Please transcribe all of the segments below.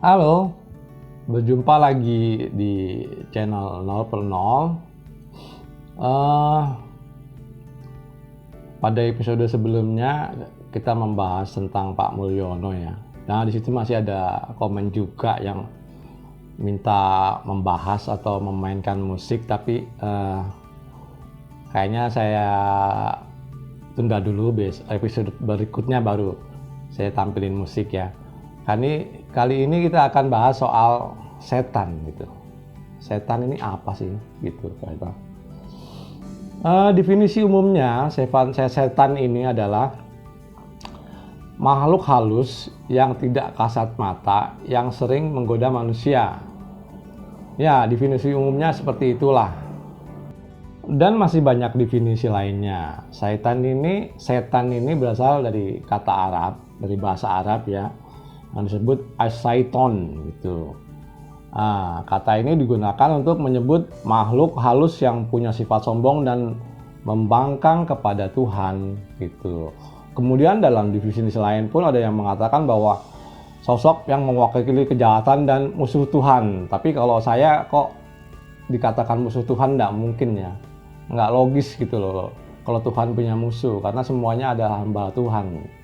Halo, berjumpa lagi di channel 0 per 0. Pada episode sebelumnya kita membahas tentang Pak Mulyono ya. Nah, di situ masih ada komen juga yang minta membahas atau memainkan musik, tapi kayaknya saya tunda dulu, episode berikutnya baru saya tampilin musik ya. Kali ini kita akan bahas soal setan gitu. Setan ini apa sih gitu kata. Definisi umumnya setan ini adalah makhluk halus yang tidak kasat mata yang sering menggoda manusia. Ya, definisi umumnya seperti itulah. Dan masih banyak definisi lainnya. Setan ini berasal dari kata Arab, dari bahasa Arab ya, yang disebut as-syaiton gitu. Kata ini digunakan untuk menyebut makhluk halus yang punya sifat sombong dan membangkang kepada Tuhan gitu. Kemudian dalam definisi lain pun ada yang mengatakan bahwa sosok yang mewakili kejahatan dan musuh Tuhan. Tapi kalau saya kok dikatakan musuh Tuhan, nggak mungkin ya, nggak logis gitu loh kalau Tuhan punya musuh, karena semuanya adalah hamba Tuhan.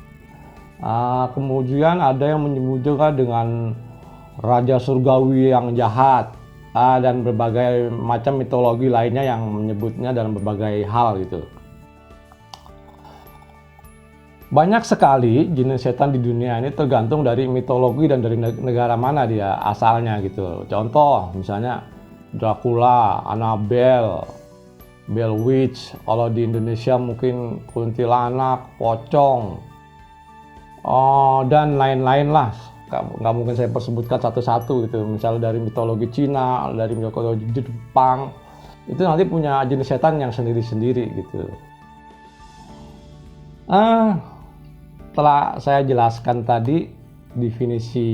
Kemudian ada yang menyebut juga dengan raja surgawi yang jahat, dan berbagai macam mitologi lainnya yang menyebutnya dalam berbagai hal gitu. Banyak sekali jenis setan di dunia ini, tergantung dari mitologi dan dari negara mana dia asalnya gitu. Contoh misalnya Dracula, Annabelle, Bell Witch, kalau di Indonesia mungkin kuntilanak, pocong, dan lain-lain lah. Nggak mungkin saya persebutkan satu-satu gitu. Misalnya dari mitologi Cina, dari mitologi Jepang, itu nanti punya jenis setan yang sendiri-sendiri gitu. Setelah saya jelaskan tadi definisi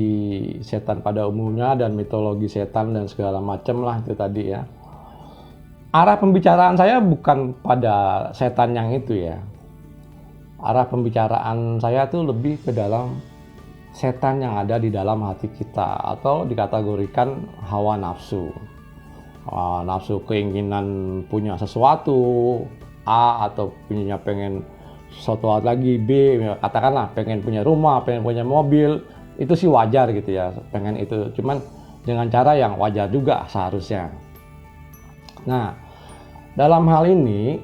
setan pada umumnya dan mitologi setan dan segala macam lah itu tadi ya. Arah pembicaraan saya bukan pada setan yang itu ya. Arah pembicaraan saya tuh lebih ke dalam setan yang ada di dalam hati kita, atau dikategorikan hawa nafsu. Nafsu keinginan punya sesuatu A, atau punya pengen sesuatu lagi B, katakanlah pengen punya rumah, pengen punya mobil, itu sih wajar gitu ya, pengen itu, cuman dengan cara yang wajar juga seharusnya. Nah, dalam hal ini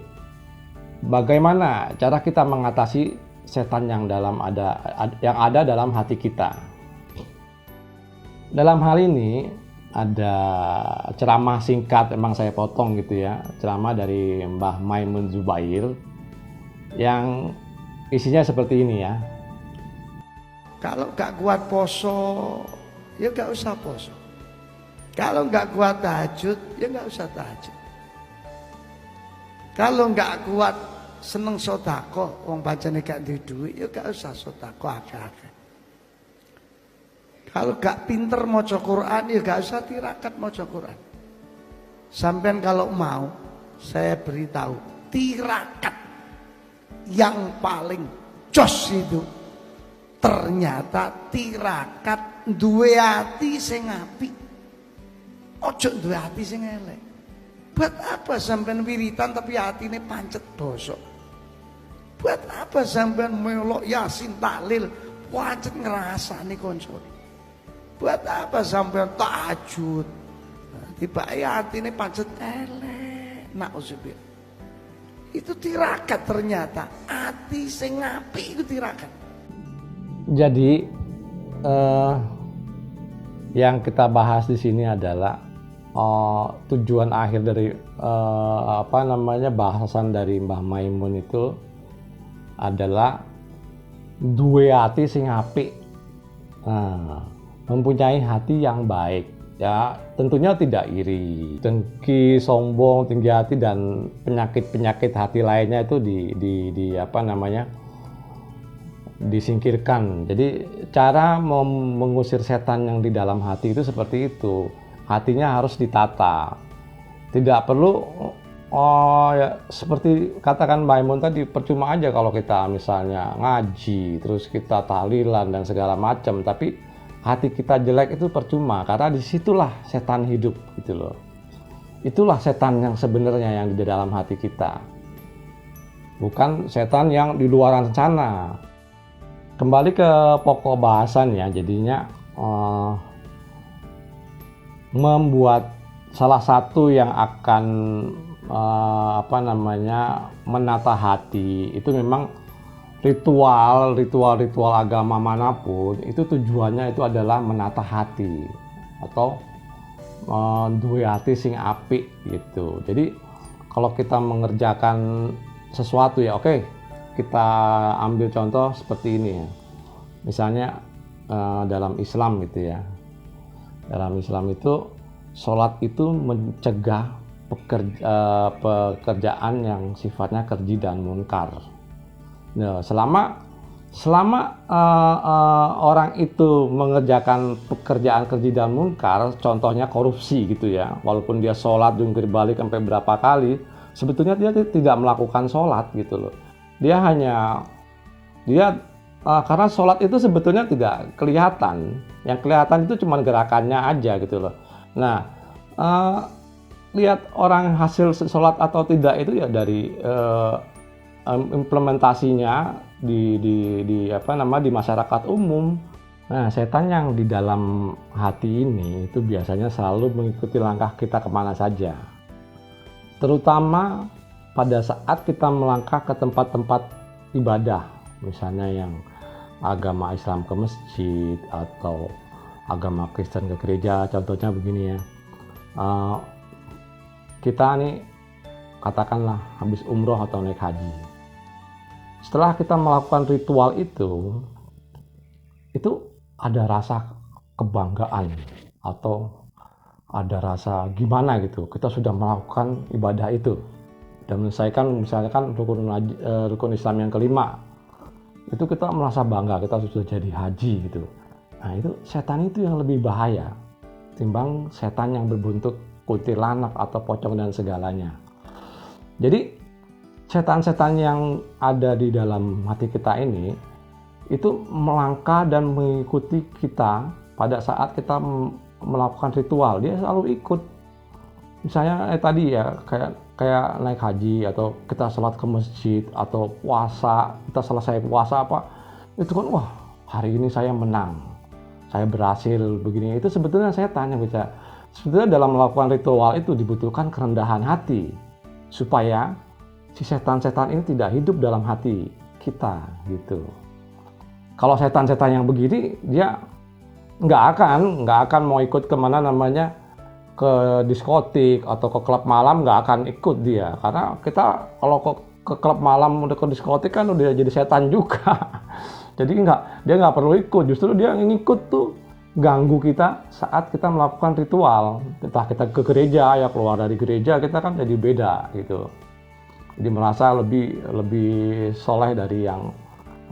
bagaimana cara kita mengatasi setan yang ada dalam hati kita? Dalam hal ini ada ceramah singkat, emang saya potong gitu ya, ceramah dari Mbah Maimun Zubair yang isinya seperti ini ya. Kalau nggak kuat poso, ya nggak usah poso. Kalau nggak kuat tahajud, ya nggak usah tahajud. Kalau nggak kuat seneng sodako, wong pancene gak duwe duit, ya gak usah sodako akeh-akeh. Kalau gak pinter maca Quran, ya gak usah tirakat maca Quran. Sampean kalau mau, saya beritahu, tirakat yang paling jos itu ternyata tirakat duwe ati sing apik. Ojo duwe ati sing elek. Buat apa sampean wiritan tapi hatine pancet bosok? Buat apa sampean melok yasin tahlil pancet ngrasani koncone? Buat apa sampean tahajud? Tiba hatine pancet elek. Nauzubillah. Itu tirakat ternyata. Ati sing apik iku tirakat. Jadi yang kita bahas di sini adalah tujuan akhir dari bahasan dari Mbah Maimun itu adalah duwe hati sing apik, mempunyai hati yang baik ya, tentunya tidak iri, dengki, sombong, tinggi hati, dan penyakit hati lainnya itu disingkirkan. Jadi cara mengusir setan yang di dalam hati itu seperti itu. Hatinya harus ditata. Tidak perlu seperti katakan Mbak Imun tadi, percuma aja kalau kita misalnya ngaji, terus kita tahlilan dan segala macam, tapi hati kita jelek itu percuma, karena disitulah setan hidup gitu loh. Itulah setan yang sebenarnya yang di dalam hati kita, bukan setan yang di luar sana. Kembali ke pokok bahasan ya, jadinya membuat salah satu yang akan menata hati itu memang ritual agama manapun itu tujuannya itu adalah menata hati atau duwe hati sing apik gitu. Jadi kalau kita mengerjakan sesuatu ya oke, kita ambil contoh seperti ini ya. Misalnya dalam Islam gitu ya. Dalam Islam itu sholat itu mencegah pekerjaan yang sifatnya keji dan munkar. Nah, selama orang itu mengerjakan pekerjaan keji dan munkar, contohnya korupsi gitu ya, walaupun dia sholat jungkir balik sampai berapa kali, sebetulnya dia tidak melakukan sholat gitu loh. Karena sholat itu sebetulnya tidak kelihatan, yang kelihatan itu cuma gerakannya aja gitu loh. Nah, lihat orang hasil sholat atau tidak itu ya dari implementasinya di masyarakat umum. Nah, setan yang di dalam hati ini itu biasanya selalu mengikuti langkah kita kemana saja, terutama pada saat kita melangkah ke tempat-tempat ibadah, misalnya yang agama Islam ke masjid atau agama Kristen ke gereja. Contohnya begini ya, kita nih katakanlah habis umroh atau naik haji. Setelah kita melakukan ritual itu ada rasa kebanggaan atau ada rasa gimana gitu. Kita sudah melakukan ibadah itu dan menyelesaikan misalkan rukun Islam yang kelima. Itu kita merasa bangga, kita sudah jadi haji gitu. Nah, itu setan itu yang lebih bahaya timbang setan yang berbentuk kuntilanak atau pocong dan segalanya. Jadi setan-setan yang ada di dalam hati kita ini itu melangkah dan mengikuti kita pada saat kita melakukan ritual. Dia selalu ikut. Misalnya tadi ya kayak naik haji atau kita sholat ke masjid atau puasa, kita selesai puasa itu kan wah hari ini saya menang, saya berhasil begini. Itu sebetulnya setan yang bisa. Sebetulnya dalam melakukan ritual itu dibutuhkan kerendahan hati supaya si setan-setan ini tidak hidup dalam hati kita gitu. Kalau setan-setan yang begini dia nggak akan mau ikut kemana namanya ke diskotik atau ke klub malam, nggak akan ikut dia, karena kita kalau ke klub malam udah ke diskotik kan udah jadi setan juga. Jadi dia nggak perlu ikut, justru dia ngikut tuh ganggu kita saat kita melakukan ritual. Entah kita ke gereja ya, keluar dari gereja kita kan jadi beda gitu. Jadi merasa lebih soleh dari yang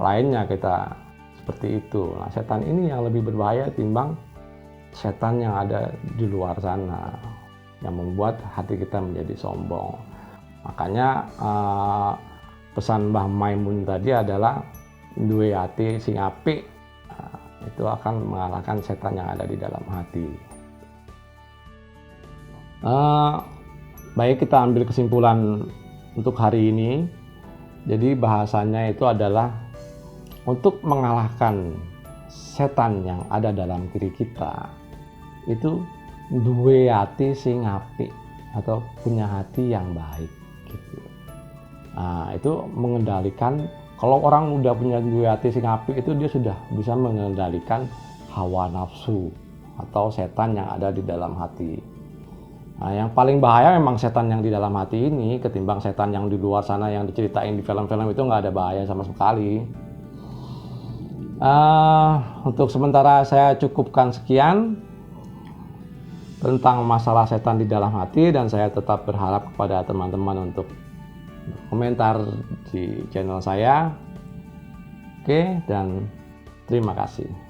lainnya kita seperti itu. Nah, setan ini yang lebih berbahaya timbang setan yang ada di luar sana yang membuat hati kita menjadi sombong. Makanya pesan Mbah Maimun tadi adalah duwe hati sing apik, itu akan mengalahkan setan yang ada di dalam hati. Baik, kita ambil kesimpulan untuk hari ini. Jadi bahasanya itu adalah untuk mengalahkan setan yang ada dalam diri kita itu duwe hati sing apik atau punya hati yang baik gitu. Nah, itu mengendalikan, kalau orang udah punya duwe hati sing apik itu dia sudah bisa mengendalikan hawa nafsu atau setan yang ada di dalam hati. Nah, yang paling bahaya memang setan yang di dalam hati ini ketimbang setan yang di luar sana yang diceritain di film-film. Itu nggak ada bahaya sama sekali. Untuk sementara saya cukupkan sekian tentang masalah setan di dalam hati, dan saya tetap berharap kepada teman-teman untuk komentar di channel saya. Oke, dan terima kasih.